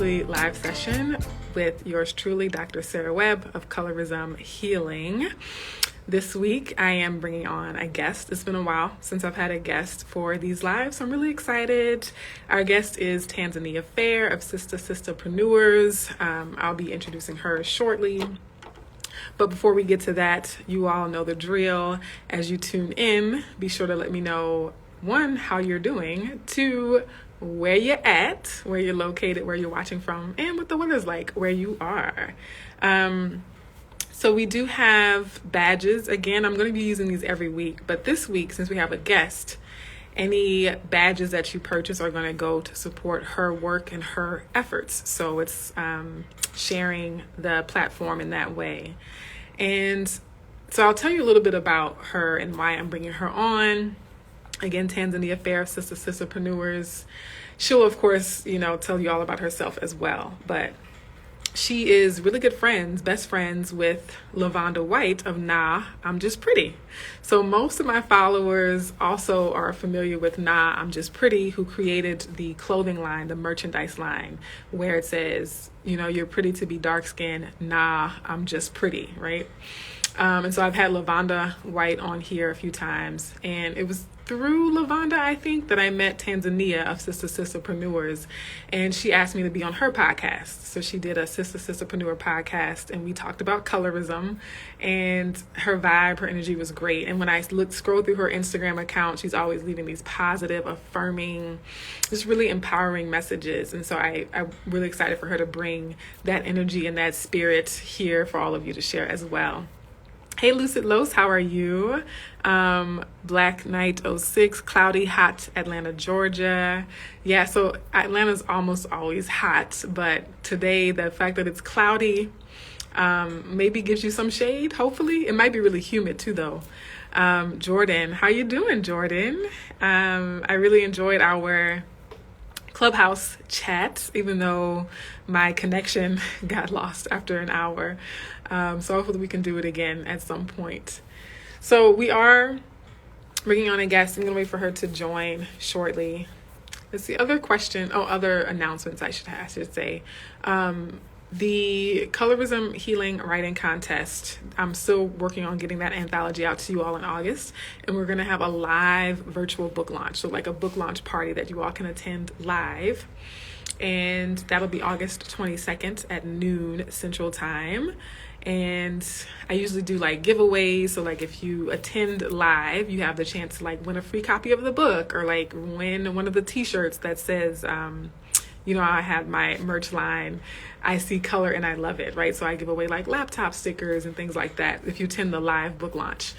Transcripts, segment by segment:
weekly live session with yours truly, Dr. Sarah Webb of Colorism Healing. This week, I am bringing on a guest. It's been a while since I've had a guest for these lives, so I'm really excited. Our guest is Tanzania Fair of Sistah Sistahpreneurs. I'll be introducing her shortly. But before we get to that, you all know the drill. As you tune in, be sure to let me know, 1, how you're doing, 2, where you're at, where you're located, where you're watching from, and what the weather's like where you are. So we do have badges. Again, I'm going to be using these every week, but this week, since we have a guest, any badges that you purchase are going to go to support her work and her efforts. So it's sharing the platform in that way. And so I'll tell you a little bit about her and why I'm bringing her on. Again, Tanzania Fair of Sistah Sistahpreneurs. She'll, of course, tell you all about herself as well. But she is really good friends, best friends with Lavonda White of Nah, I'm Just Pretty. So most of my followers also are familiar with Nah, I'm Just Pretty, who created the clothing line, the merchandise line, where it says, you're pretty to be dark skinned. Nah, I'm just pretty, right? And so I've had Lavonda White on here a few times, and it was through Lavonda, I think, that I met Tanzania of Sistah Sistahpreneurs, and she asked me to be on her podcast. So she did a Sistah Sistahpreneur podcast, and we talked about colorism, and her vibe, her energy was great. And when I scroll through her Instagram account, she's always leaving these positive, affirming, just really empowering messages. And so I'm really excited for her to bring that energy and that spirit here for all of you to share as well. Hey, Lucid Los, how are you? Black Knight 06, cloudy, hot, Atlanta, Georgia. Yeah, so Atlanta's almost always hot, but today the fact that it's cloudy maybe gives you some shade, hopefully. It might be really humid too, though. Jordan, how you doing, Jordan? I really enjoyed our Clubhouse chat, even though my connection got lost after an hour. So hopefully we can do it again at some point. So we are bringing on a guest. I'm going to wait for her to join shortly. Let's see, other announcements I should say. The Colorism Healing Writing Contest, I'm still working on getting that anthology out to you all in August. And we're going to have a live virtual book launch. So like a book launch party that you all can attend live. And that'll be August 22nd at noon Central Time. And I usually do like giveaways. So like if you attend live, you have the chance to like win a free copy of the book, or like win one of the t-shirts that says, I have my merch line, I see color and I love it, right? So I give away like laptop stickers and things like that if you attend the live book launch.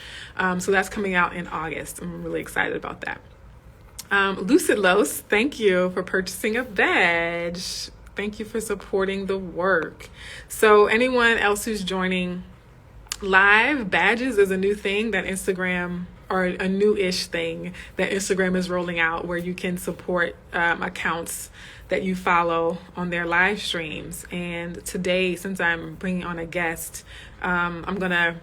So that's coming out in August. I'm really excited about that. Lucid Los, thank you for purchasing a badge. Thank you for supporting the work. So anyone else who's joining live, badges is a new thing that Instagram, or a new-ish thing that Instagram is rolling out, where you can support accounts that you follow on their live streams. And today, since I'm bringing on a guest, I'm going to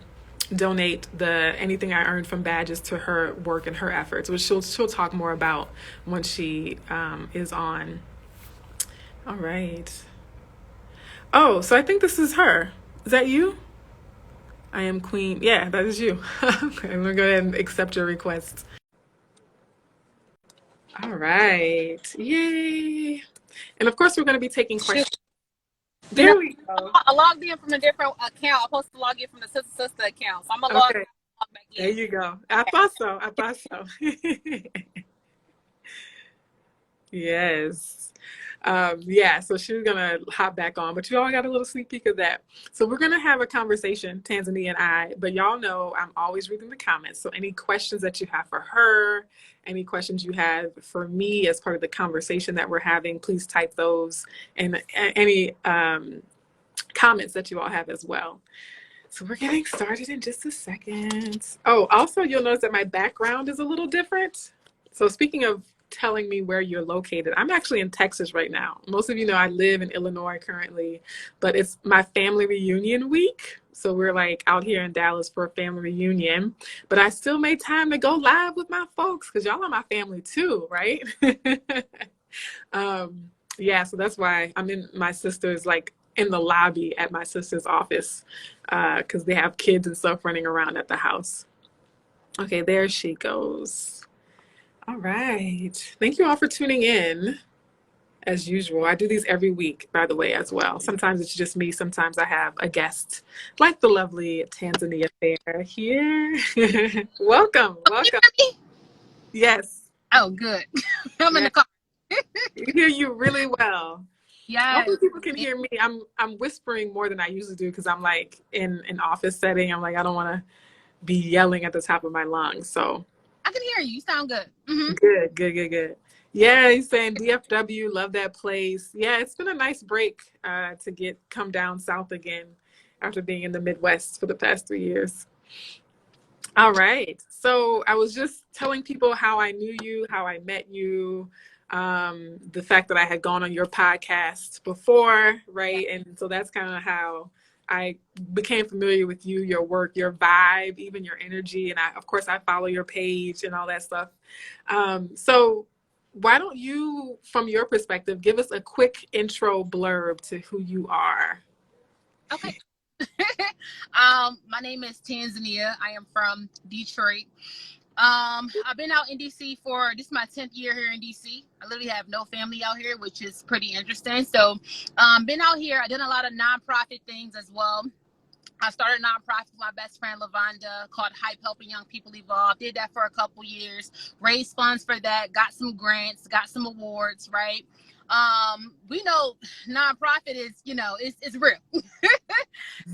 donate anything I earned from badges to her work and her efforts, which she'll talk more about once she is on. All right. Oh, so I think this is her. Is that you? I am Queen. Yeah, that is you. Okay, I'm going to go ahead and accept your request. All right. Yay. And of course, we're going to be taking questions. There we go. I logged in from a different account. I'm supposed to log in from the Sistah Sistah account. So I'm going to log back in. There you go. I thought so. Yes. So she's gonna hop back on, but you all got a little sneak peek of that. So we're gonna have a conversation, Tanzania and I, but y'all know I'm always reading the comments. So any questions that you have for her, any questions you have for me as part of the conversation that we're having, please type those, and any comments that you all have as well. So we're getting started in just a second. Oh, also you'll notice that my background is a little different. So speaking of telling me where you're located, I'm actually in Texas right now. Most of you know I live in Illinois currently, but it's my family reunion week. So we're like out here in Dallas for a family reunion, but I still made time to go live with my folks because y'all are my family too, right? Yeah, so that's why I'm in my sister's, like in the lobby at my sister's office, because they have kids and stuff running around at the house. Okay, there she goes. All right. Thank you all for tuning in. As usual, I do these every week, by the way, as well. Sometimes it's just me. Sometimes I have a guest, like the lovely Tanzania Fair here. Welcome, You welcome. hear me? Yes, Oh, good. I'm in yes, the car. I hear you really well. Yes. Hopefully, people can hear me. I'm whispering more than I usually do because I'm like in an office setting. I'm like I don't want to be yelling at the top of my lungs. So I can hear you. You sound good. Mm-hmm. good, good, good, good. Yeah, he's saying DFW, love that place. Yeah, it's been a nice break to come down south again after being in the Midwest for the past 3 years. All right. So I was just telling people how I knew you, how I met you, the fact that I had gone on your podcast before, Yeah. right? And so that's kind of how I became familiar with you, your work, your vibe, even your energy. And of course, I follow your page and all that stuff. So why don't you, from your perspective, give us a quick intro blurb to who you are? Okay. My name is Tanzania. I am from Detroit. I've been out in DC for this is my 10th year here in DC. I literally have no family out here, which is pretty interesting. So, been out here. I did a lot of nonprofit things as well. I started a nonprofit with my best friend Lavonda called H.Y.P.E-Helping Young People Evolve. Did that for a couple years, raised funds for that, got some grants, got some awards, right? We know nonprofit is, it's real.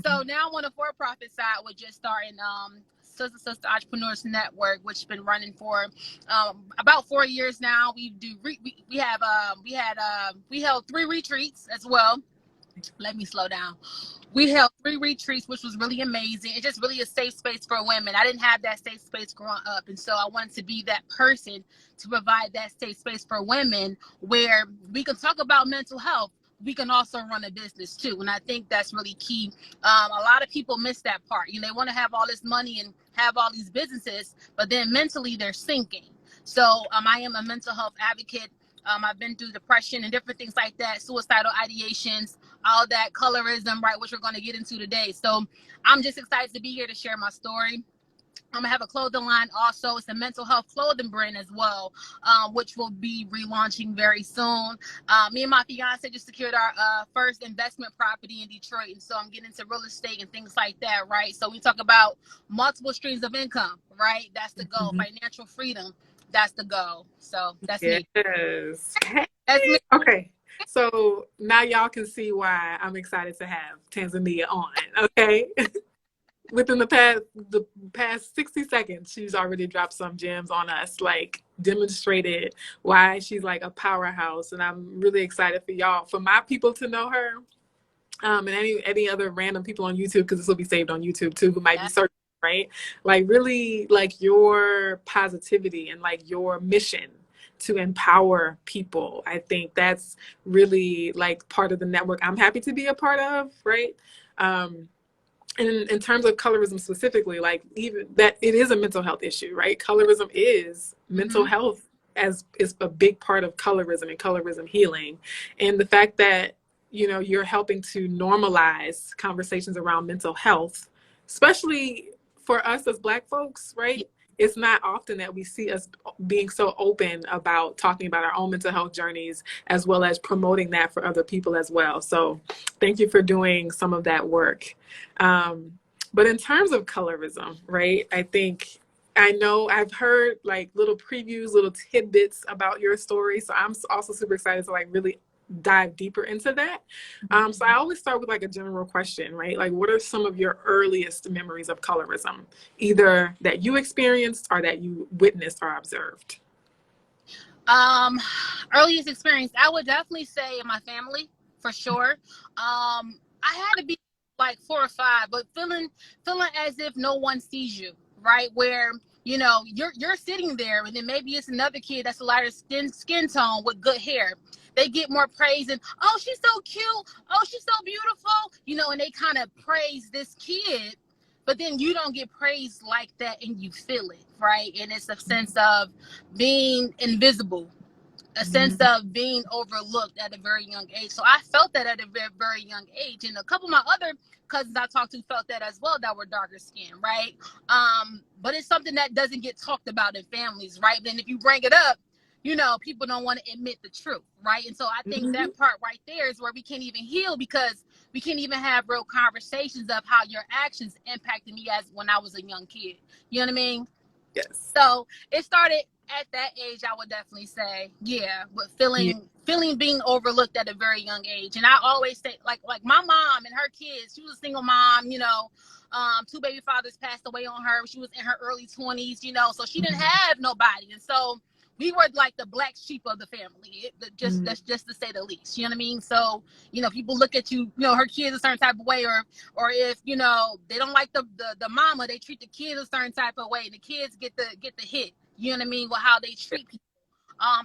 So now on the for-profit side, we're just starting Sistah Sistah Entrepreneurs Network, which has been running for about 4 years now. We held 3 retreats as well. Let me slow down. We held 3 retreats, which was really amazing. It's just really a safe space for women. I didn't have that safe space growing up. And so I wanted to be that person to provide that safe space for women where we can talk about mental health. We can also run a business too. And I think that's really key. A lot of people miss that part. They want to have all this money and have all these businesses, but then mentally they're sinking. So I am a mental health advocate. I've been through depression and different things like that, suicidal ideations, all that colorism, right, which we're going to get into today. So I'm just excited to be here to share my story. I'm gonna have a clothing line also. It's a mental health clothing brand as well, which will be relaunching very soon. Me and my fiance just secured our first investment property in Detroit, and so I'm getting into real estate and things like that, right? So we talk about multiple streams of income, right? That's the goal. Mhm. Financial freedom, that's the goal. So that's me. Yes. Hey. That's me. Okay. So now y'all can see why I'm excited to have Tanzania on. Okay. Within the past 60 seconds, she's already dropped some gems on us, like demonstrated why she's like a powerhouse. And I'm really excited for y'all, for my people to know her, and any other random people on YouTube, because this will be saved on YouTube too, who might be Yeah. searching, right? Like really like your positivity and like your mission to empower people. I think that's really like part of the network I'm happy to be a part of, right? And in terms of colorism specifically, like even that it is a mental health issue, right? Colorism is mental Mm-hmm. health, as is a big part of colorism and colorism healing. And the fact that, you're helping to normalize conversations around mental health, especially for us as Black folks, Yeah. right? It's not often that we see us being so open about talking about our own mental health journeys, as well as promoting that for other people as well. So thank you for doing some of that work. But in terms of colorism, right, I know I've heard like little previews, little tidbits about your story. So I'm also super excited to like really dive deeper into that. So I always start with like a general question, right? Like, what are some of your earliest memories of colorism, either that you experienced or that you witnessed or observed? Earliest experience, I would definitely say in my family for sure. I had to be like 4 or 5, but feeling as if no one sees you, right? Where you're sitting there, and then maybe it's another kid that's a lighter skin tone with good hair. They get more praise and oh, she's so cute, oh, she's so beautiful, and they kind of praise this kid, but then you don't get praised like that, and you feel it, right? And it's a sense of being invisible, a sense of being overlooked at a very young age. So I felt that at a very, very young age. And a couple of my other cousins I talked to felt that as well, that were darker skinned, right? But it's something that doesn't get talked about in families, right? Then if you bring it up, you know, people don't want to admit the truth, right? And so I think that part right there is where we can't even heal, because we can't even have real conversations of how your actions impacted me as when I was a young kid. You know what I mean? Yes. So it started at that age, I would definitely say, yeah, with feeling being overlooked at a very young age. And I always say, like my mom and her kids, she was a single mom, you know, 2 baby fathers passed away on her. She was in her early 20s, you know, so she didn't have nobody. And so we were like the black sheep of the family. That's just to say the least. You know what I mean? So, you know, people look at you, you know, her kids a certain type of way, or if, you know, they don't like the mama, they treat the kids a certain type of way, and the kids get the hit. You know what I mean? With how they treat people.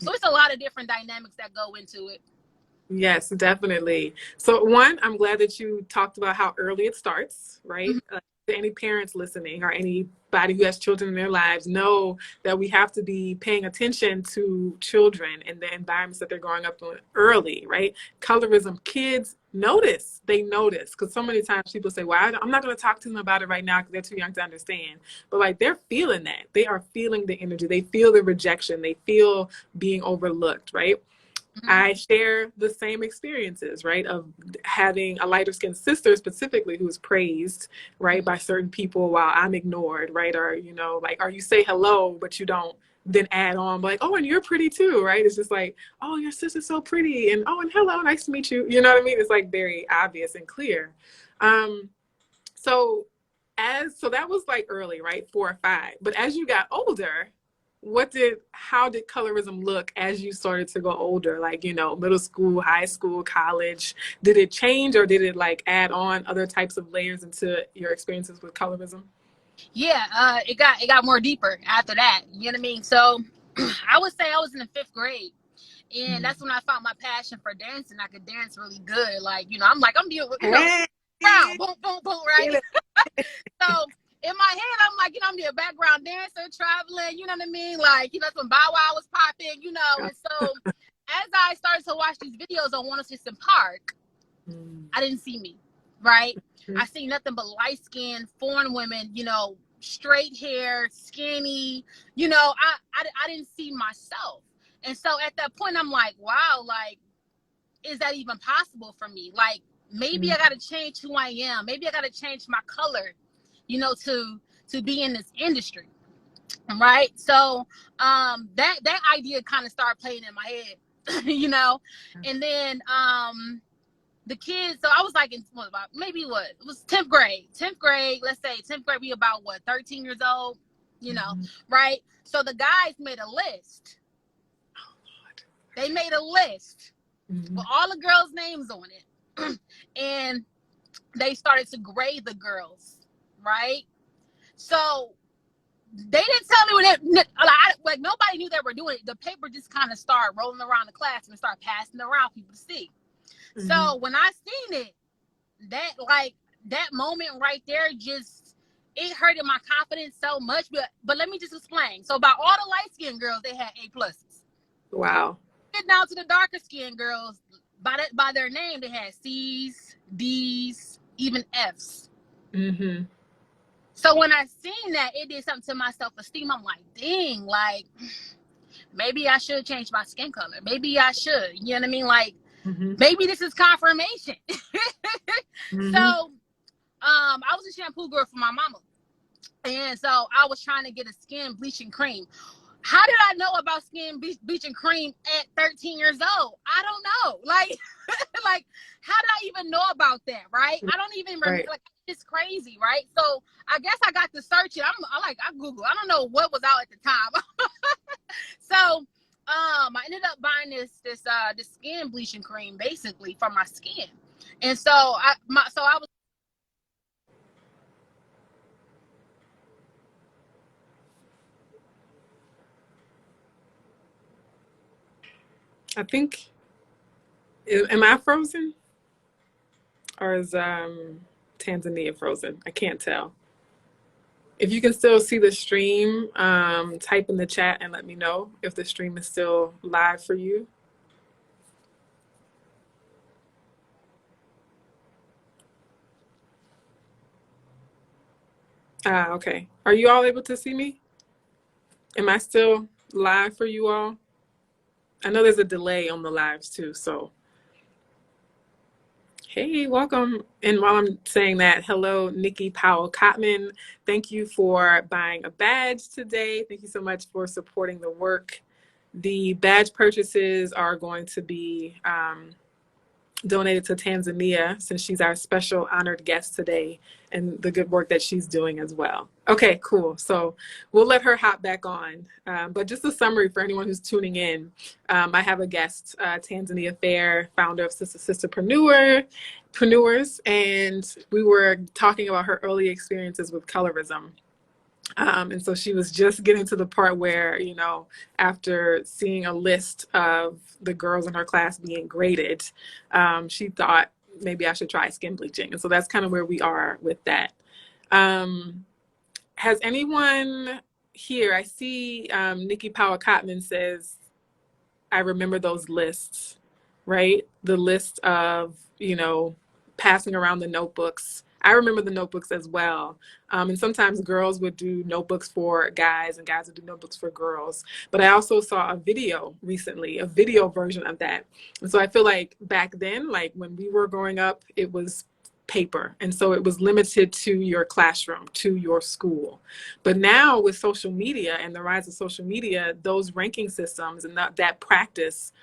So it's a lot of different dynamics that go into it. Yes, definitely. So one, I'm glad that you talked about how early it starts, right? To any parents listening or anybody who has children in their lives, know that we have to be paying attention to children and the environments that they're growing up in early, right? Colorism, kids notice, they notice, because so many times people say, well, I'm not going to talk to them about it right now because they're too young to understand. But like, they're feeling that. They are feeling the energy. They feel the rejection. They feel being overlooked, right? I share the same experiences, right, of having a lighter skinned sister specifically who is praised, right, by certain people while I'm ignored, right, or, you know, like, or you say hello, but you don't then add on, like, oh, and you're pretty too, right? It's just like, oh, your sister's so pretty, and oh, and hello, nice to meet you. You know what I mean? It's like very obvious and clear. So so that was like early, right, 4 or 5. But as you got older, how did colorism look as you started to go older, like, you know, middle school, high school, college? Did it change, or did it like add on other types of layers into your experiences with colorism? Yeah, it got more deeper after that. You know what I mean? So I would say I was in the 5th grade. And that's when I found my passion for dancing. I could dance really good. Like, you know, I'm dealing with, you know, round, boom, boom, boom, right? So in my head, I'm like, you know, I'm the background dancer, traveling, you know what I mean? Like, you know, some Bow Wow was popping, you know. And so as I started to watch these videos on 106 Park, I didn't see me, right? I see nothing but light-skinned foreign women, you know, straight hair, skinny, you know, I didn't see myself. And so at that point, I'm like, wow, like, is that even possible for me? Like, maybe I got to change who I am. Maybe I got to change my color, you know, to be in this industry, right? So that idea kind of started playing in my head, you know, and then the kids. So I was like in it was 10th grade. 10th grade, let's say 10th grade, we about 13 years old, you know, right? So the guys made a list. They made a list with all the girls' names on it. And they started to grade the girls, right? So they didn't tell me like nobody knew they were doing it. The paper just kind of started rolling around the class and started passing around for people to see. So when I seen it, that moment right there, just it hurted my confidence so much. But let me just explain. So about all the light skinned girls, they had A pluses. Wow. Get down to the darker skinned girls, by their name, they had C's, D's, even F's. So when I seen that, it did something to my self-esteem. I'm like, dang, like, maybe I should change my skin color. Maybe I should. You know what I mean? Like, maybe this is confirmation. So I was a shampoo girl for my mama. And so I was trying to get a skin bleaching cream. How did I know about skin bleaching cream at 13 years old? I don't know. Like, like, how did I even know about that, right? I don't even remember. Like, it's crazy, right? So I guess I got to search it. I Google. I don't know what was out at the time. So I ended up buying this skin bleaching cream basically for my skin. And so I was. I think, am I frozen? Or is Tanzania frozen? I can't tell. If you can still see the stream, type in the chat and let me know if the stream is still live for you. Okay. Are you all able to see me? Am I still live for you all? I know there's a delay on the lives too, so. Hey, welcome. And while I'm saying that, hello, Nikki Powell-Cotman. Thank you for buying a badge today. Thank you so much for supporting the work. The badge purchases are going to be donated to Tanzania, since she's our special honored guest today, and the good work that she's doing as well. Okay, cool. So we'll let her hop back on. But just a summary for anyone who's tuning in. I have a guest, Tanzania Fair, founder of Sistah Sistah, and we were talking about her early experiences with colorism. And so she was just getting to the part where, you know, after seeing a list of the girls in her class being graded, she thought maybe I should try skin bleaching. And so that's kind of where we are with that. Has anyone here, I see Nikki Powell-Cotman says, I remember those lists, right? The list of, you know, passing around the notebooks. I remember the notebooks as well. And sometimes girls would do notebooks for guys and guys would do notebooks for girls. But I also saw a video recently, a video version of that. And so I feel like back then, like when we were growing up, it was paper. And so it was limited to your classroom, to your school. But now with social media and the rise of social media, those ranking systems and that practice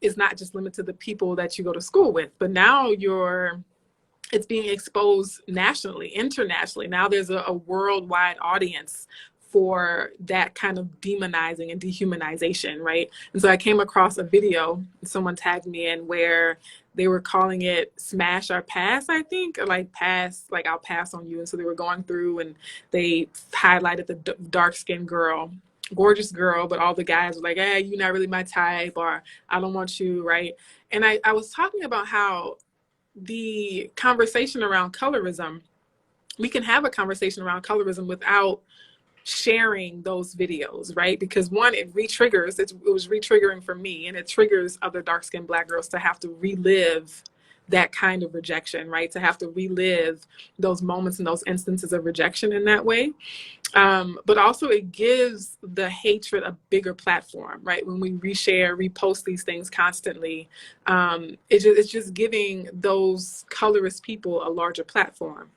is not just limited to the people that you go to school with, but now it's being exposed nationally, internationally. Now there's a worldwide audience for that kind of demonizing and dehumanization, right? And so I came across a video, someone tagged me in, where they were calling it smash or pass, I think, or like pass, like I'll pass on you. And so they were going through and they highlighted the dark-skinned girl, gorgeous girl, but all the guys were like, hey, you're not really my type, or I don't want you, right? And I was talking about how the conversation around colorism, we can have a conversation around colorism without sharing those videos, right? Because one, it re-triggers, it was re-triggering for me, and it triggers other dark-skinned Black girls to have to relive that kind of rejection, right? To have to relive those moments and those instances of rejection in that way. But also it gives the hatred a bigger platform, right? When we reshare, repost these things constantly, it's just giving those colorist people a larger platform.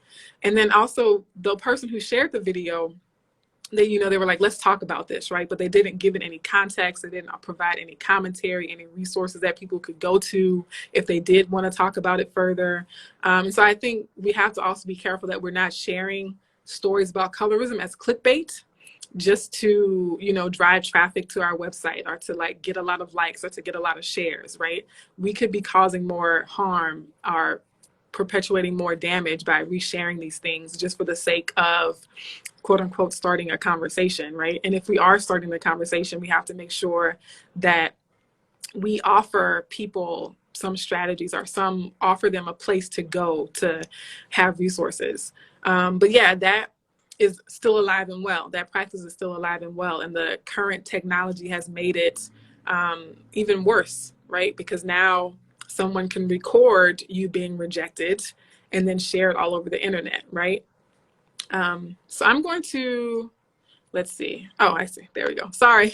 And then also the person who shared the video, they were like, let's talk about this, right? But they didn't give it any context. They didn't provide any commentary, any resources that people could go to if they did want to talk about it further. And so I think we have to also be careful that we're not sharing stories about colorism as clickbait, just to, drive traffic to our website, or to like get a lot of likes, or to get a lot of shares, right? We could be causing more harm or perpetuating more damage by resharing these things just for the sake of, quote unquote, starting a conversation, right? And if we are starting the conversation, we have to make sure that we offer people some strategies, or offer them a place to go to have resources. But yeah, that is still alive and well. That practice is still alive and well. And the current technology has made it even worse, right? Because now someone can record you being rejected and then share it all over the internet, right? So I'm going to, let's see. Oh, I see. There we go. Sorry.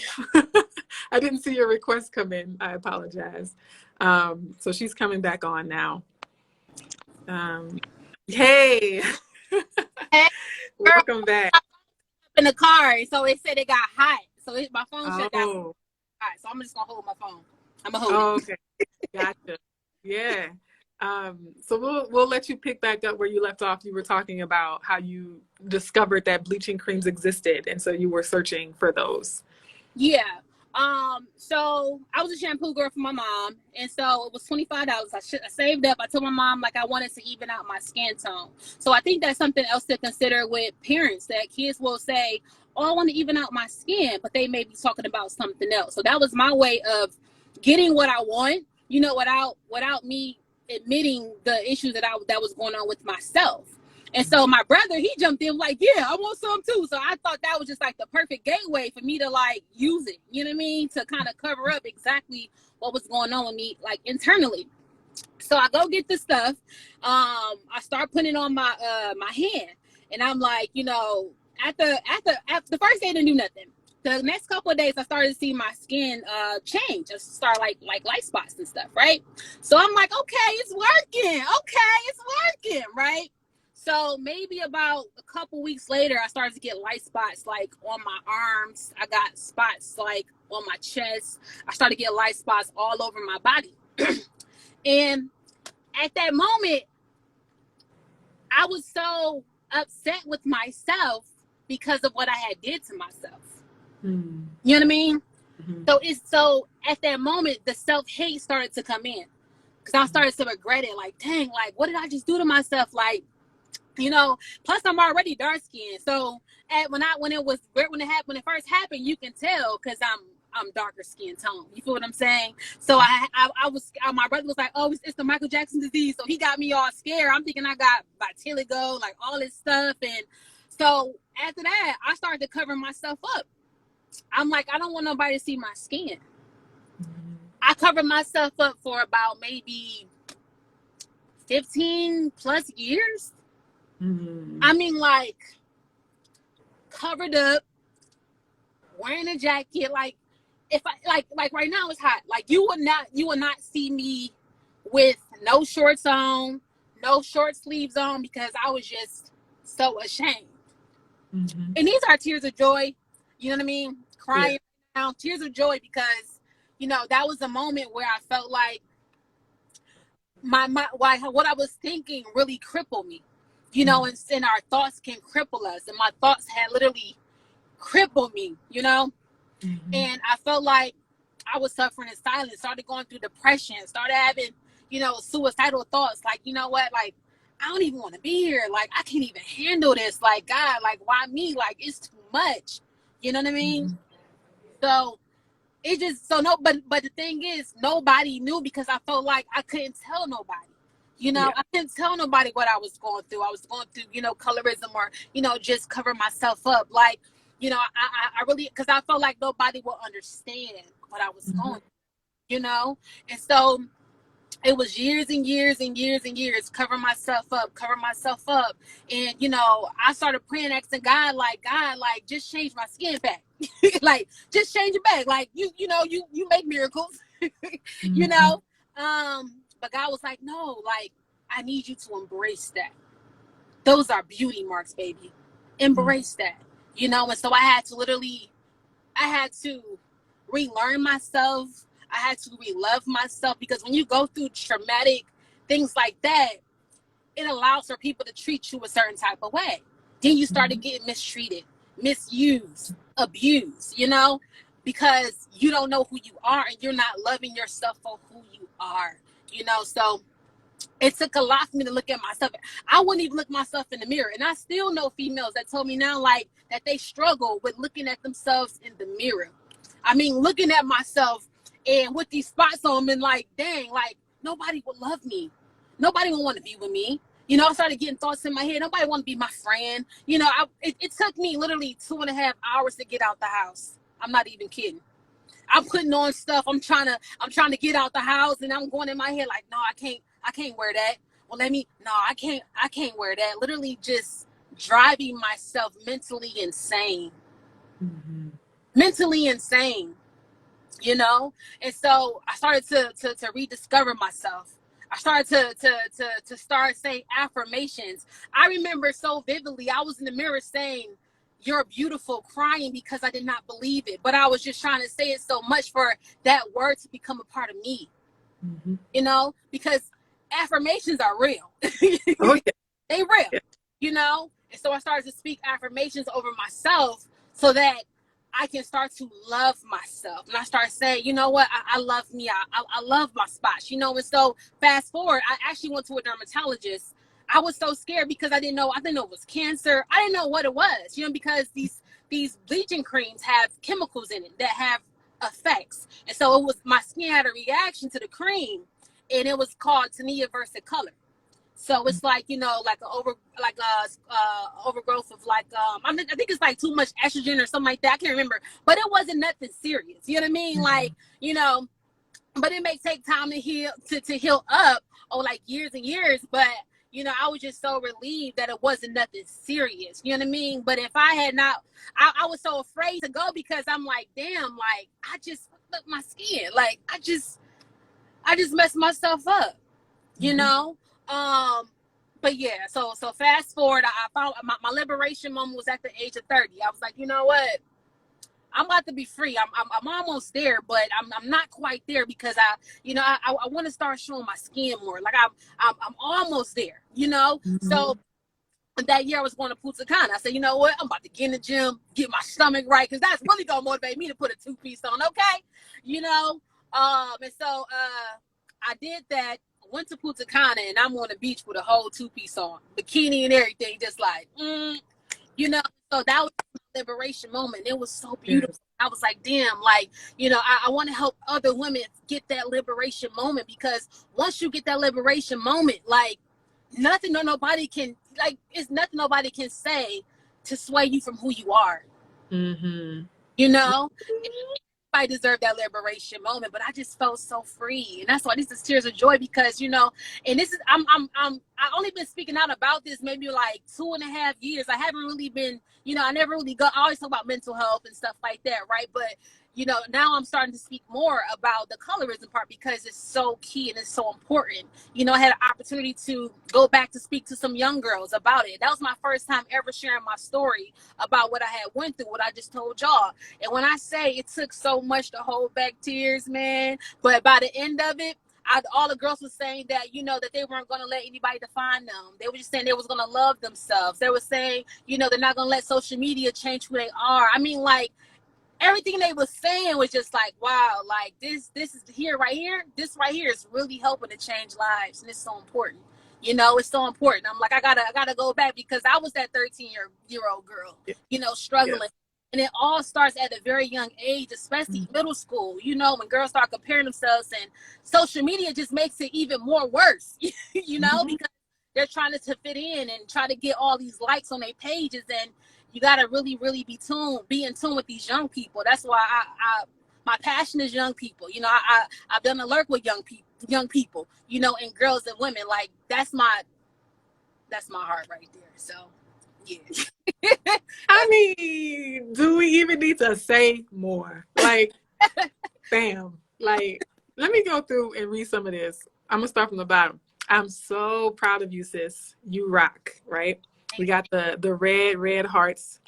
I didn't see your request come in. I apologize. So she's coming back on now. Hey. Hey, Welcome back. in the car, so it said it got hot. So my phone shut down. Oh. Hot, so I'm just gonna hold my phone. I'm gonna hold it. Okay. Gotcha. Yeah. So we'll let you pick back up where you left off. You were talking about how you discovered that bleaching creams existed, and so you were searching for those. Yeah. So I was a shampoo girl for my mom, and so it was $25. I saved up. I told my mom, like, I wanted to even out my skin tone. So I think that's something else to consider with parents, that kids will say, oh, I want to even out my skin, but they may be talking about something else. So that was my way of getting what I want, without me admitting the issues that was going on with myself. And so my brother, he jumped in like, yeah, I want some too. So I thought that was just like the perfect gateway for me to like use it, you know what I mean? To kind of cover up exactly what was going on with me, like internally. So I go get this stuff. I start putting it on my my hand, and I'm like, you know, at the first day I didn't do nothing. The next couple of days, I started to see my skin change. I start like light spots and stuff, right? So I'm like, okay, it's working. Okay, it's working, right? So maybe about a couple weeks later, I started to get light spots like on my arms. I got spots like on my chest. I started to get light spots all over my body. And at that moment, I was so upset with myself because of what I had did to myself. Mm. You know what I mean? Mm-hmm. So at that moment, the self-hate started to come in, because I started to regret it. Like, dang, like, what did I just do to myself? Like, you know, plus I'm already dark skinned. So when it first happened, you can tell because I'm darker skin tone. You feel what I'm saying? So my brother was like, oh, it's the Michael Jackson disease. So he got me all scared. I'm thinking I got vitiligo, like all this stuff. And so after that, I started to cover myself up. I'm like, I don't want nobody to see my skin. I covered myself up for about maybe 15 plus years. Mm-hmm. I mean, like, covered up, wearing a jacket, like, if I like right now it's hot. Like you will not see me with no shorts on, no short sleeves on, because I was just so ashamed. Mm-hmm. And these are tears of joy. You know what I mean? Crying now, tears of joy, because you know that was a moment where I felt like what I was thinking really crippled me. You know, and our thoughts can cripple us, and my thoughts had literally crippled me. You know. Mm-hmm. And I felt like I was suffering in silence, started going through depression, started having, you know, suicidal thoughts. Like, you know what? Like, I don't even want to be here. Like, I can't even handle this. Like, God, like, why me? Like, it's too much. You know what I mean? Mm-hmm. So it just, but the thing is, nobody knew, because I felt like I couldn't tell nobody. You know, I couldn't tell nobody what I was going through. I was going through, you know, colorism, or, you know, just cover myself up. Like, you know, I really, because I felt like nobody will understand what I was going through, you know? And so it was years and years and years and years, cover myself up. And, you know, I started praying, asking God, like, just change my skin back. Like, just change it back. Like, you know, you make miracles, you know? But God was like, no, like, I need you to embrace that. Those are beauty marks, baby. Embrace that. You know, and so I had to relearn myself. I had to relove myself, because when you go through traumatic things like that, it allows for people to treat you a certain type of way. Then you started getting mistreated, misused, abused, you know, because you don't know who you are and you're not loving yourself for who you are, you know. So it took a lot for me to look at myself. I wouldn't even look myself in the mirror. And I still know females that told me now, like, that they struggle with looking at themselves in the mirror. I mean, looking at myself and with these spots on them, and like, dang, like, nobody would love me. Nobody would want to be with me. You know, I started getting thoughts in my head. Nobody want to be my friend. You know, it took me literally 2.5 hours to get out the house. I'm not even kidding. I'm putting on stuff. I'm trying to get out the house, and I'm going in my head like, no, I can't wear that. Well, I can't wear that. Literally just driving myself mentally insane. Mm-hmm. Mentally insane, you know? And so I started to rediscover myself. I started to start saying affirmations. I remember so vividly, I was in the mirror saying, "You're beautiful," crying because I did not believe it. But I was just trying to say it so much for that word to become a part of me. Mm-hmm. You know, because affirmations are real. Oh, yeah. They real, yeah. You know? And so I started to speak affirmations over myself so that I can start to love myself. And I started saying, you know what? I love me. I love my spots, you know? And so fast forward, I actually went to a dermatologist. I was so scared because I didn't know it was cancer. I didn't know what it was, you know, because these bleaching creams have chemicals in it that have effects. And so my skin had a reaction to the cream, and it was called tinea versus color. So it's like, you know, like a overgrowth of like I think it's like too much estrogen or something like that. I can't remember, but it wasn't nothing serious. You know what I mean? Like, you know, but it may take time to heal to heal up, or like years and years. But you know, I was just so relieved that it wasn't nothing serious. You know what I mean? But if I had not, I was so afraid to go because I'm like, damn, like I just fucked up my skin. Like I just messed myself up. You know? But yeah, so fast forward, I found my liberation moment was at the age of 30. I was like, you know what? I'm about to be free. I'm almost there, but I'm not quite there because I want to start showing my skin more. Like I'm almost there, you know. So that year I was going to Punta Cana. I said, you know what? I'm about to get in the gym, get my stomach right, because that's really gonna motivate me to put a 2-piece on, okay? You know. And so I did that. Went to Punta Cana, and I'm on the beach with a whole 2-piece on, bikini and everything, just like, you know. So that was my liberation moment. It was so beautiful. I was like, damn, like, you know, I want to help other women get that liberation moment, because once you get that liberation moment, like nothing or nobody can, like, it's nothing nobody can say to sway you from who you are. You know? I deserve that liberation moment, but I just felt so free, and that's why this is tears of joy, because you know, and this is I only been speaking out about this maybe like 2.5 years. I haven't really been, you know, I never really I always talk about mental health and stuff like that, right? But you know, now I'm starting to speak more about the colorism part because it's so key and it's so important. You know, I had an opportunity to go back to speak to some young girls about it. That was my first time ever sharing my story about what I had went through, what I just told y'all. And when I say it took so much to hold back tears, man, but by the end of it, all the girls were saying that, you know, that they weren't going to let anybody define them. They were just saying they was going to love themselves. They were saying, you know, they're not going to let social media change who they are. I mean, like, everything they was saying was just like, wow, like this is this right here is really helping to change lives, and it's so important. You know, it's so important. I'm like, I gotta go back, because I was that 13-year-old girl, you know, struggling. And it all starts at a very young age, especially middle school, you know, when girls start comparing themselves, and social media just makes it even more worse, you know, because they're trying to fit in and try to get all these likes on their pages. And you got to really, really be in tune with these young people. That's why my passion is young people. You know, I've done alert with young people, you know, and girls and women. Like that's my heart right there. So, yeah. I mean, do we even need to say more? Like, bam. Like, let me go through and read some of this. I'm gonna start from the bottom. I'm so proud of you, sis. You rock, right? We got the red hearts.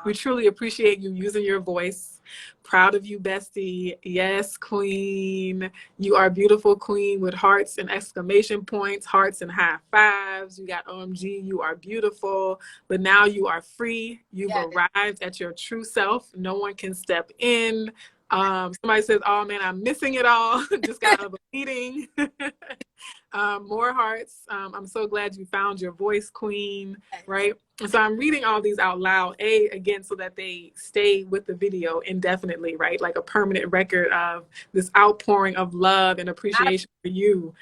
We truly appreciate you using your voice. Proud of you, bestie. Yes, queen. You are beautiful, queen, with hearts and exclamation points, hearts and high fives. You got OMG. You are beautiful. But now you are free. You've arrived at your true self. No one can step in. Somebody says, oh man, I'm missing it all. Just got out of a meeting. More hearts. I'm so glad you found your voice, queen, right? And so I'm reading all these out loud, again, so that they stay with the video indefinitely, right? Like a permanent record of this outpouring of love and appreciation for you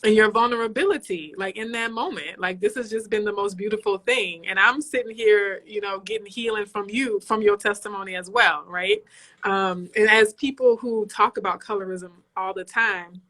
and your vulnerability, like in that moment. Like this has just been the most beautiful thing. And I'm sitting here, you know, getting healing from you, from your testimony as well, right? And as people who talk about colorism all the time,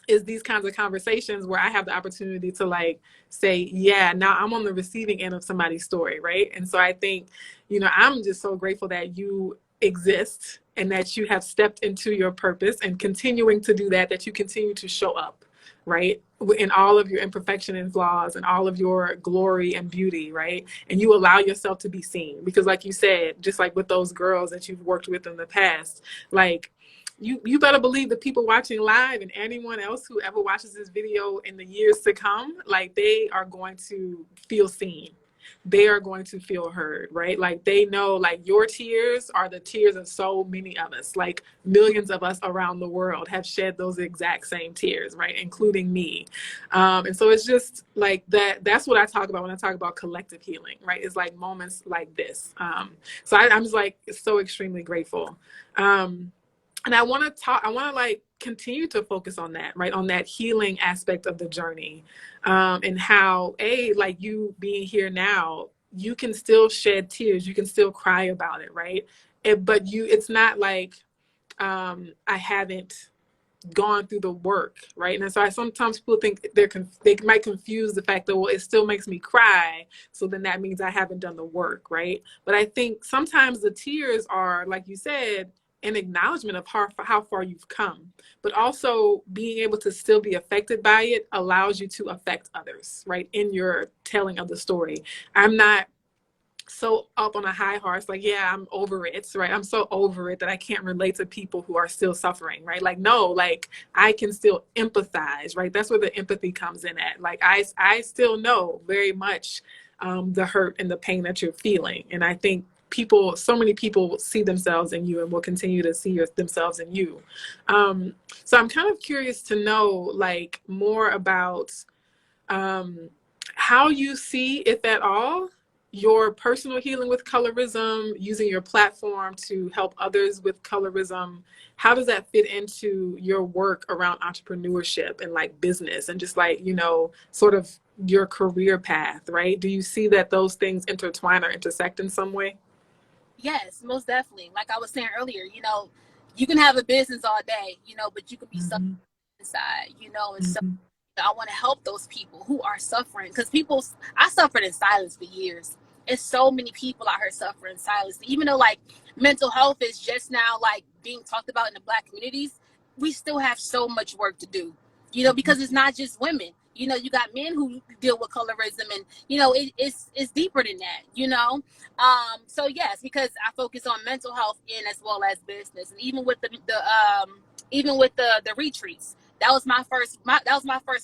is these kinds of conversations where I have the opportunity to like say, yeah, now I'm on the receiving end of somebody's story, right? And so I think, you know, I'm just so grateful that you exist and that you have stepped into your purpose and continuing to do that, that you continue to show up, right? In all of your imperfection and flaws and all of your glory and beauty, right? And you allow yourself to be seen, because like you said, just like with those girls that you've worked with in the past, like, you better believe the people watching live and anyone else who ever watches this video in the years to come, like they are going to feel seen. They are going to feel heard, right? Like they know like your tears are the tears of so many of us, like millions of us around the world have shed those exact same tears, right? Including me. And so it's just like that's what I talk about when I talk about collective healing, right? It's like moments like this. So I'm just like so extremely grateful. And I want to like continue to focus on that, right? On that healing aspect of the journey. And how, like you being here now, you can still shed tears, you can still cry about it, right? But it's not like I haven't gone through the work, right? And so sometimes people think they might confuse the fact that, well, it still makes me cry, so then that means I haven't done the work, right? But I think sometimes the tears are, like you said, an acknowledgement of how far you've come, but also being able to still be affected by it allows you to affect others, right? In your telling of the story. I'm not so up on a high horse, like, yeah, I'm over it, right? I'm so over it that I can't relate to people who are still suffering, right? Like, no, like I can still empathize, right? That's where the empathy comes in at. Like, I still know very much the hurt and the pain that you're feeling. And I think so many people see themselves in you and will continue to see themselves in you. So I'm kind of curious to know, like, more about how you see, if at all, your personal healing with colorism, using your platform to help others with colorism. How does that fit into your work around entrepreneurship and like business and just like, sort of your career path, right? Do you see that those things intertwine or intersect in some way? Yes, most definitely. Like I was saying earlier, you can have a business all day, but you can be suffering inside, and so I want to help those people who are suffering, because I suffered in silence for years. And so many people out here suffer in silence. Even though like mental health is just now like being talked about in the Black communities, we still have so much work to do, because it's not just women. You got men who deal with colorism, and it's deeper than that. So yes, because I focus on mental health and as well as business, and even with the retreats, that was my first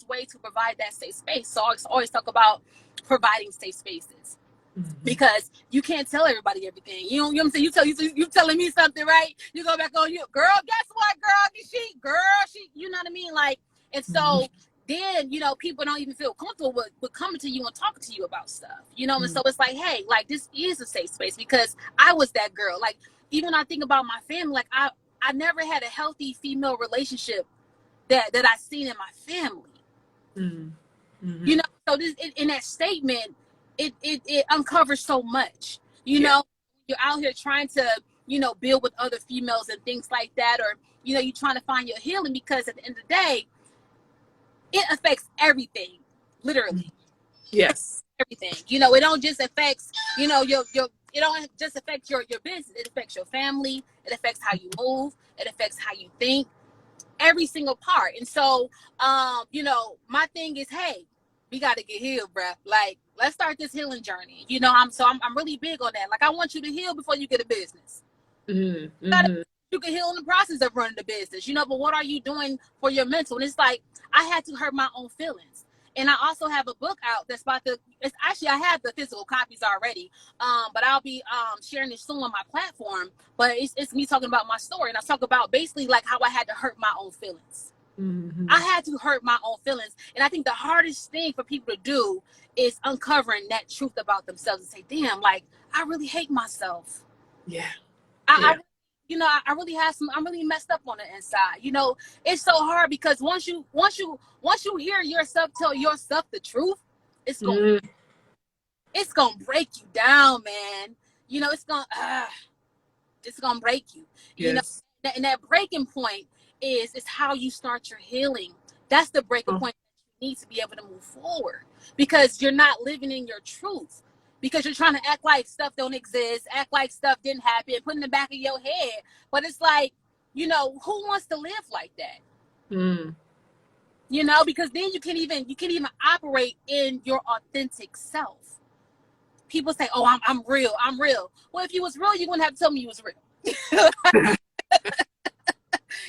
way to provide that safe space. So I always talk about providing safe spaces, because you can't tell everybody everything. You know what I'm saying? You telling me something, right? You go back on you, girl. Guess what, girl? She, you know what I mean? Like, and so then people don't even feel comfortable with coming to you and talking to you about stuff. And so it's like, hey, like this is a safe space, because I was that girl. Like, even when I think about my family, like I never had a healthy female relationship that I seen in my family. So this in that statement, it uncovers so much. You're out here trying to build with other females and things like that, or you're trying to find your healing, because at the end of the day, it affects everything, literally. Yes. Everything. It don't just affects your it don't just affect your business. It affects your family. It affects how you move. It affects how you think. Every single part. And so my thing is, hey, we got to get healed, bruh. Like, let's start this healing journey. I'm really big on that. Like, I want you to heal before you get a business. You can heal in the process of running the business, but what are you doing for your mental? And it's like, I had to hurt my own feelings. And I also have a book out that's I have the physical copies already, but I'll be sharing this soon on my platform. But it's me talking about my story, and I talk about basically like how I had to hurt my own feelings. I had to hurt my own feelings, and I think the hardest thing for people to do is uncovering that truth about themselves and say, "Damn, like I really hate myself." Yeah. I really have I'm really messed up on the inside. It's so hard, because once you hear yourself tell yourself the truth, it's gonna break you down, man. It's gonna break you. Yes. And that breaking point is how you start your healing. That's the breaking point that you need to be able to move forward, because you're not living in your truth. Because you're trying to act like stuff don't exist, act like stuff didn't happen, put in the back of your head. But it's like, who wants to live like that? Because then you can't even operate in your authentic self. People say, "Oh, I'm real. I'm real." Well, if you was real, you wouldn't have to tell me you was real.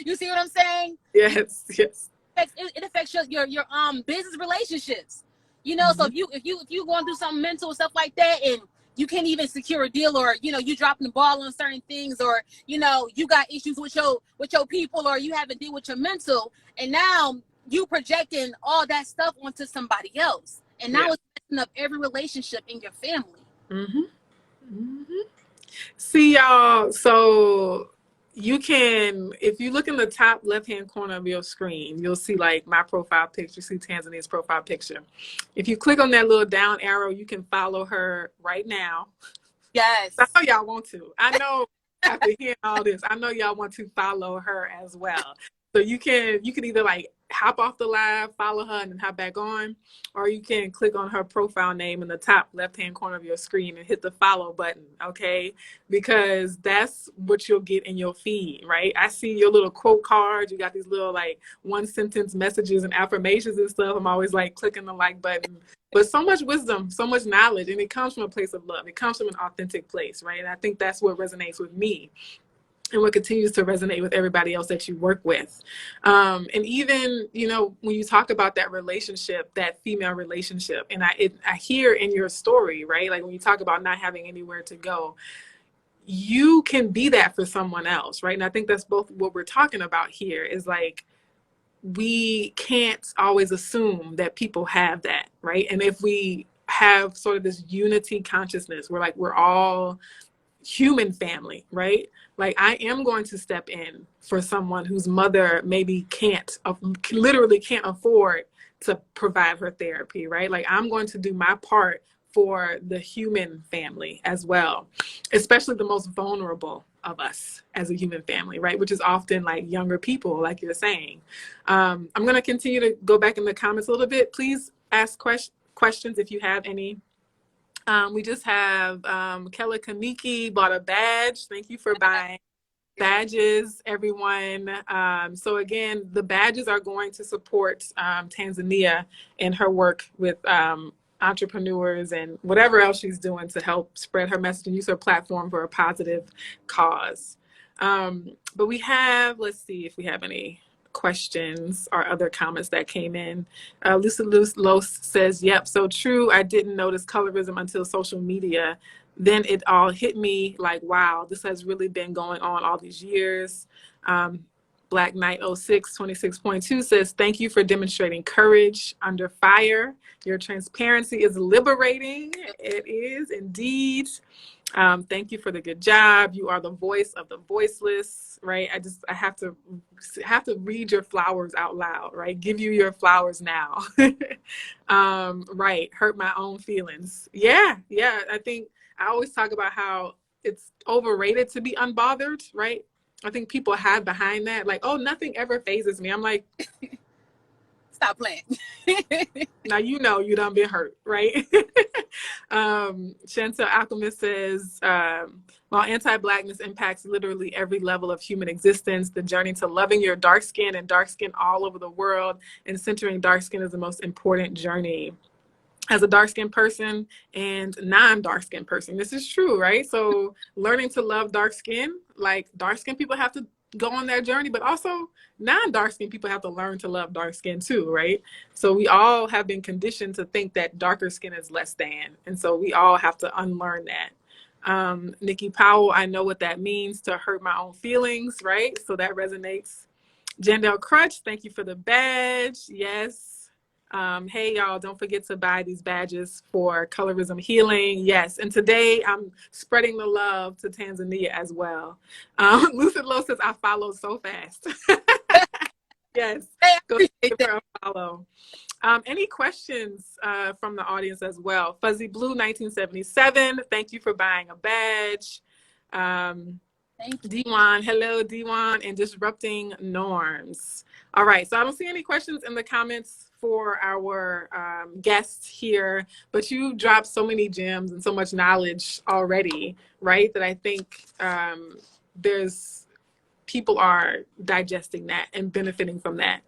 You see what I'm saying? Yes. It affects your business relationships. So if you going through something mental and stuff like that, and you can't even secure a deal, or you dropping the ball on certain things, or you got issues with your people, or you haven't deal with your mental, and now you projecting all that stuff onto somebody else, and now it's messing up every relationship in your family. See, y'all, so you can, if you look in the top left-hand corner of your screen, you'll see like my profile picture, see Tanzania's profile picture. If you click on that little down arrow, you can follow her right now. I Yes. know y'all want to. I know after hearing all this, I know y'all want to follow her as well. So you can either like hop off the live, follow her, and then hop back on, or you can click on her profile name in the top left-hand corner of your screen and hit the follow button, okay? Because that's what you'll get in your feed, right? I see your little quote cards. You got these little like one sentence messages and affirmations and stuff. I'm always like clicking the like button. But so much wisdom, so much knowledge, and it comes from a place of love. It comes from an authentic place, right? And I think that's what resonates with me and what continues to resonate with everybody else that you work with. And even, you know, when you talk about that relationship, that female relationship, and I hear in your story, right? Like when you talk about not having anywhere to go, you can be that for someone else, right? And I think that's both what we're talking about here is like, we can't always assume that people have that, right? And if we have sort of this unity consciousness, we're like, we're all human family, right? Like I am going to step in for someone whose mother maybe literally can't afford to provide her therapy, right? Like I'm going to do my part for the human family as well, especially the most vulnerable of us as a human family, right? Which is often like younger people, like you're saying. I'm going to continue to go back in the comments a little bit. Please ask questions if you have any. We just have Kella Kaniki bought a badge. Thank you for buying badges, everyone. So again, the badges are going to support Tanzania in her work with entrepreneurs and whatever else she's doing to help spread her message and use her platform for a positive cause. But we have, let's see if we have any questions or other comments that came in. Lucy Los says, yep, so true. I didn't notice colorism until social media. Then it all hit me like, wow, this has really been going on all these years. Black Knight 06 26.2 says, thank you for demonstrating courage under fire. Your transparency is liberating. It is indeed. Thank you for the good job. You are the voice of the voiceless, right? I have to read your flowers out loud, right? Give you your flowers now. Right. Hurt my own feelings. Yeah. I think I always talk about how it's overrated to be unbothered, right? I think people hide behind that, like, oh, nothing ever phases me. I'm like, stop playing. now you know you done been hurt, right? Chantel Alchemist says, while anti-Blackness impacts literally every level of human existence, the journey to loving your dark skin and dark skin all over the world and centering dark skin is the most important journey. As a dark-skinned person and non-dark-skinned person, this is true, right? So learning to love dark skin, like dark-skinned people have to go on that journey, but also non-dark-skinned people have to learn to love dark skin too, right? So we all have been conditioned to think that darker skin is less than, and so we all have to unlearn that. Nikki Powell, I know what that means to hurt my own feelings, right? So that resonates. Jandel Crutch, thank you for the badge. Yes. Hey, y'all, don't forget to buy these badges for Colorism Healing. Yes, and today I'm spreading the love to Tanzania as well. Lucid Low says, I followed so fast. Yes, go give her a follow. Any questions from the audience as well? Fuzzy Blue 1977, thank you for buying a badge. Thank you. D1, hello D1, and Disrupting Norms. All right, so I don't see any questions in the comments for our guests here, but you dropped so many gems and so much knowledge already, right? That I think people are digesting that and benefiting from that.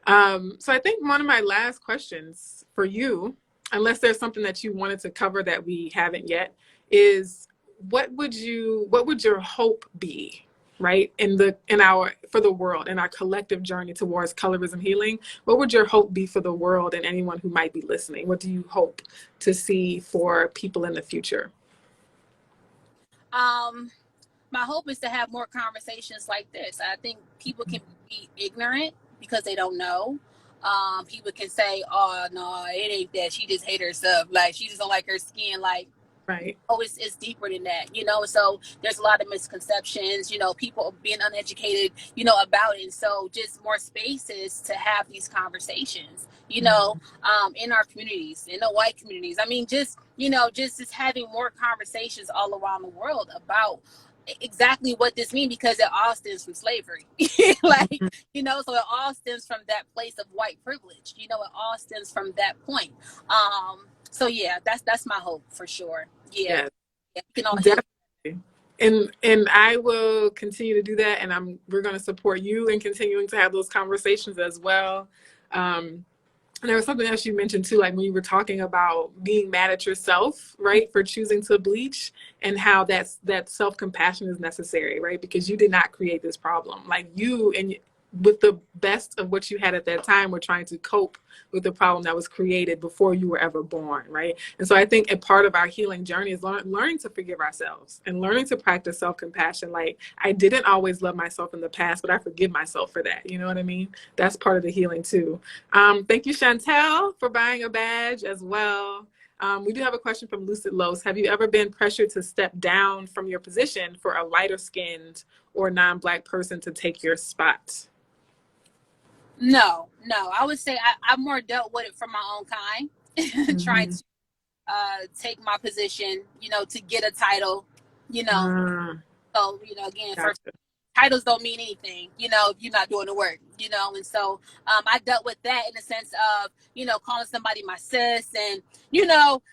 So I think one of my last questions for you, unless there's something that you wanted to cover that we haven't yet, is what would your hope be, right? For the world, in our collective journey towards colorism healing, what would your hope be for the world and anyone who might be listening? What do you hope to see for people in the future? My hope is to have more conversations like this. I think people can be ignorant because they don't know. People can say, oh, no, it ain't that. She just hate herself. Like, she just don't like her skin. Like, Right. Oh, it's deeper than that, so there's a lot of misconceptions, people being uneducated, about it. So just more spaces to have these conversations, in our communities, in the white communities. I mean, just having more conversations all around the world about exactly what this means, because it all stems from slavery. Like, so it all stems from that place of white privilege. It all stems from that point. So yeah, that's my hope for sure. Yeah. Yes. Yeah, we can all heal. Definitely. And I will continue to do that, and we're going to support you in continuing to have those conversations as well. And there was something else you mentioned too, like when you were talking about being mad at yourself, right, for choosing to bleach, and how that self-compassion is necessary, right? Because you did not create this problem. Like you and with the best of what you had at that time were trying to cope with the problem that was created before you were ever born, right? And so I think a part of our healing journey is learning to forgive ourselves and learning to practice self-compassion. Like, I didn't always love myself in the past, but I forgive myself for that. You know what I mean? That's part of the healing too. Thank you, Chantel, for buying a badge as well. We do have a question from Lucid Los. Have you ever been pressured to step down from your position for a lighter skinned or non-Black person to take your spot? No. I would say I more dealt with it from my own kind, trying to take my position, to get a title, you know. So, again, Gotcha. first, titles don't mean anything, if you're not doing the work, and so I dealt with that in the sense of, calling somebody my sis, and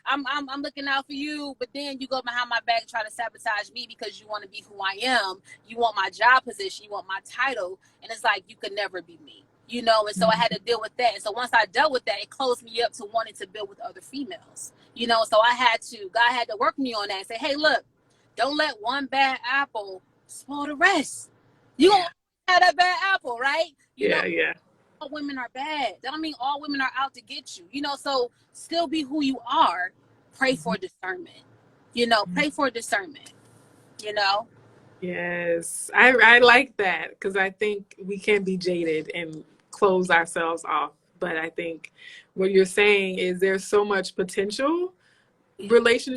I'm looking out for you, but then you go behind my back trying to sabotage me because you want to be who I am, you want my job position, you want my title, and it's like you could never be me, and so I had to deal with that. And so once I dealt with that, it closed me up to wanting to build with other females, so God had to work me on that and say, hey, look, don't let one bad apple spoil the rest. You gonna have that bad apple, right? Yeah. All women are bad. That don't mean all women are out to get you. So still be who you are. Pray for discernment. Pray for discernment. Yes, I like that, because I think we can be jaded and close ourselves off. But I think what you're saying is there's so much potential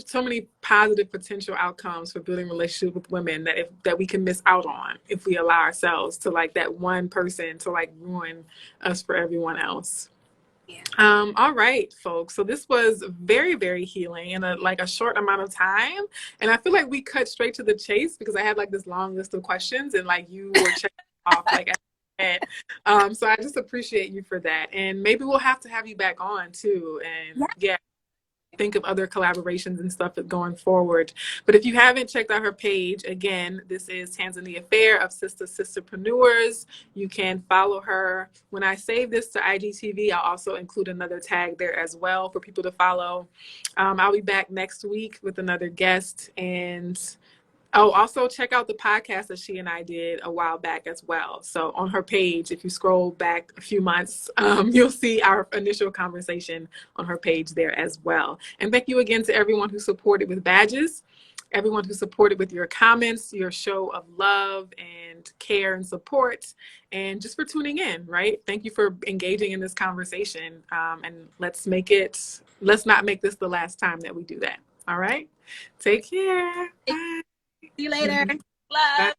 so many positive potential outcomes for building relationships with women that we can miss out on if we allow ourselves to, like, that one person to, like, ruin us for everyone else. Yeah. All right, folks. So this was very, very healing in a short amount of time. And I feel like we cut straight to the chase because I had like this long list of questions, and like you were checking off like at so I just appreciate you for that. And maybe we'll have to have you back on too. And think of other collaborations and stuff going forward. But if you haven't checked out her page, again, this is Tanzania Fair of Sistah Sistahpreneurs. You can follow her. When I save this to IGTV, I'll also include another tag there as well for people to follow. I'll be back next week with another guest. And also check out the podcast that she and I did a while back as well. So on her page, if you scroll back a few months, you'll see our initial conversation on her page there as well. And thank you again to everyone who supported with badges, everyone who supported with your comments, your show of love and care and support, and just for tuning in, right? Thank you for engaging in this conversation. And let's not make this the last time that we do that. All right? Take care. Bye. See you later. Love.